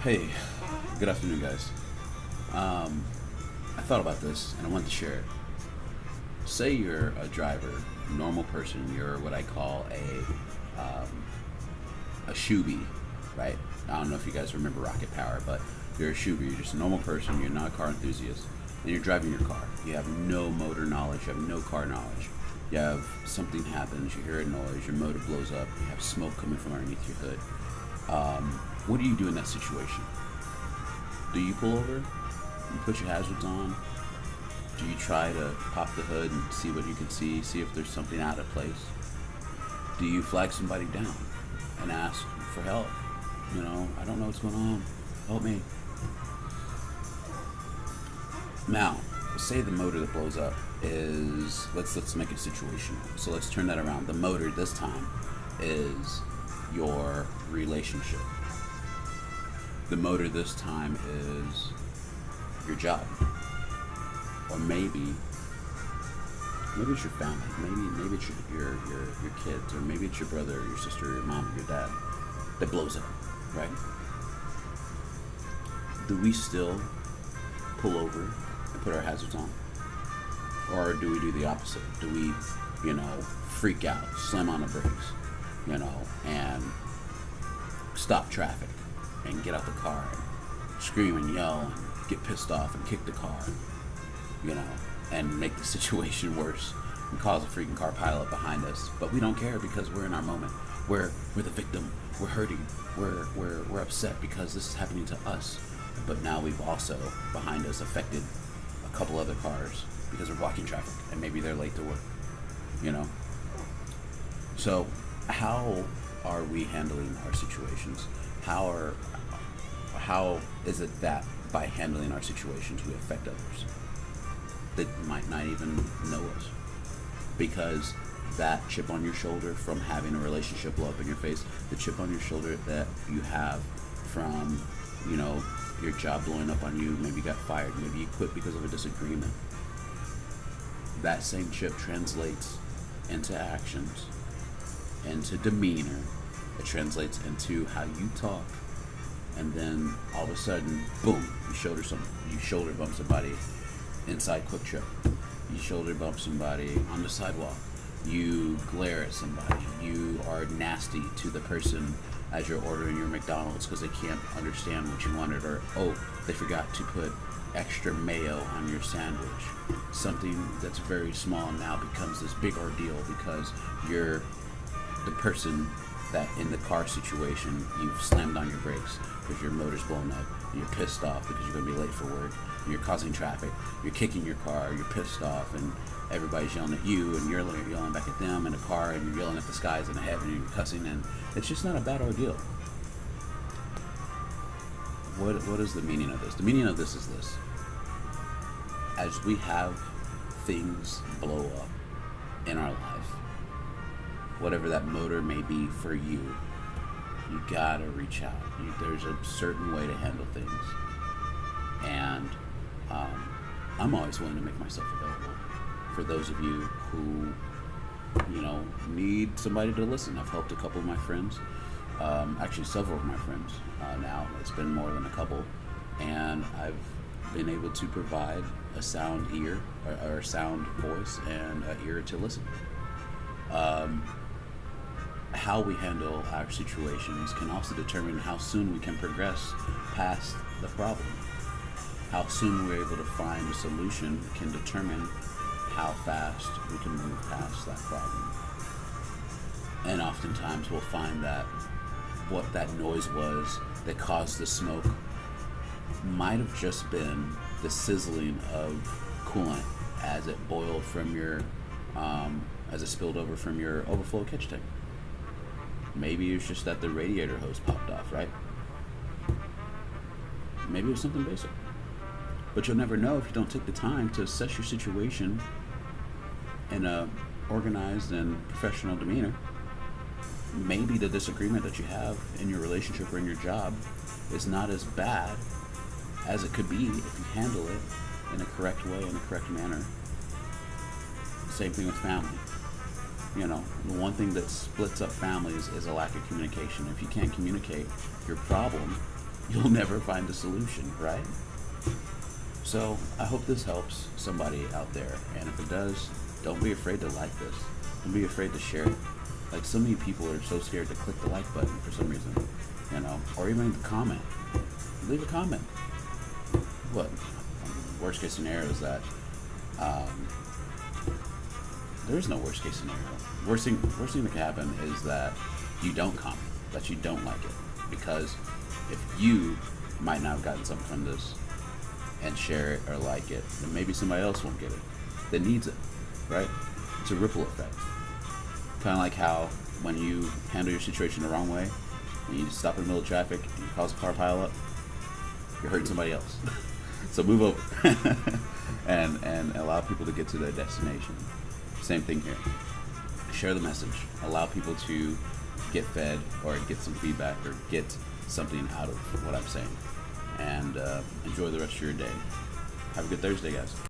Hey, good afternoon, guys. I thought about this and I wanted to share it. Say you're a driver, normal person. You're what I call a shoebie, right? I don't know if you guys remember Rocket Power, but you're a shoebie. You're just a normal person. You're not a car enthusiast, and you're driving your car. You have no motor knowledge. You have no car knowledge. You have something happens. You hear a noise. Your motor blows up. You have smoke coming from underneath your hood. What do you do in that situation? Do you pull over? You put your hazards on? Do you try to pop the hood and see what you can see if there's something out of place? Do you flag somebody down and ask for help? I don't know what's going on. Help me. Now, say the motor that blows up is, let's make it situational. So let's turn that around. The motor this time is your relationship. The motor this time is your job. Or maybe it's your family. Maybe it's your kids, or maybe it's your brother, or your sister, or your mom, or your dad that blows up, right? Do we still pull over and put our hazards on? Or do we do the opposite? Do we, freak out, slam on the brakes, and stop traffic and get out the car and scream and yell and get pissed off and kick the car, and make the situation worse and cause a freaking car pileup behind us? But we don't care because we're in our moment. We're the victim. We're hurting. We're upset because this is happening to us. But now we've also behind us affected a couple other cars because we're blocking traffic and maybe they're late to work. So how are we handling our situations? How is it that by handling our situations we affect others that might not even know us? Because that chip on your shoulder from having a relationship blow up in your face, the chip on your shoulder that you have from, your job blowing up on you, maybe you got fired, maybe you quit because of a disagreement. That same chip translates into actions, into demeanor. It translates into how you talk, and then all of a sudden, boom, you shoulder bump somebody inside Quick Trip. You shoulder bump somebody on the sidewalk. You glare at somebody. You are nasty to the person as you're ordering your McDonald's because they can't understand what you wanted, or they forgot to put extra mayo on your sandwich. Something that's very small now becomes this big ordeal because you're the person that in the car situation you've slammed on your brakes because your motor's blown up, you're pissed off because you're going to be late for work, you're causing traffic, you're kicking your car, you're pissed off, and everybody's yelling at you, and you're yelling back at them in a car, and you're yelling at the skies in the heaven, and you're cussing, and it's just not a bad ordeal. What is the meaning of this? The meaning of this is this. As we have things blow up in our life, whatever that motor may be for you, you gotta reach out. There's a certain way to handle things. And I'm always willing to make myself available for those of you who, need somebody to listen. I've helped a couple of my friends, actually several of my friends now. It's been more than a couple. And I've been able to provide a sound ear, or a sound voice, and an ear to listen. How we handle our situations can also determine how soon we can progress past the problem. How soon we're able to find a solution can determine how fast we can move past that problem. And oftentimes we'll find that what that noise was that caused the smoke might have just been the sizzling of coolant as it boiled from your, as it spilled over from your overflow catch tank. Maybe it's just that the radiator hose popped off, right? Maybe it was something basic. But you'll never know if you don't take the time to assess your situation in a organized and professional demeanor. Maybe the disagreement that you have in your relationship or in your job is not as bad as it could be if you handle it in a correct way, in a correct manner. Same thing with family. The one thing that splits up families is a lack of communication. If you can't communicate your problem you'll never find a solution, right? So I hope this helps somebody out there. And if it does, don't be afraid to like this. Don't be afraid to share it. Like, so many people are so scared to click the like button for some reason, or even comment. Leave a comment. What? Worst case scenario is that there is no worst case scenario. Worst thing that can happen is that you don't comment, that you don't like it, because if you might not have gotten something from this and share it or like it, then maybe somebody else won't get it that needs it, right? It's a ripple effect. Kind of like how when you handle your situation the wrong way, when you stop in the middle of traffic and you cause a car pile up, you're hurting somebody else. So move over and allow people to get to their destination. Same thing here. Share the message. Allow people to get fed or get some feedback or get something out of what I'm saying. And enjoy the rest of your day. Have a good Thursday, guys.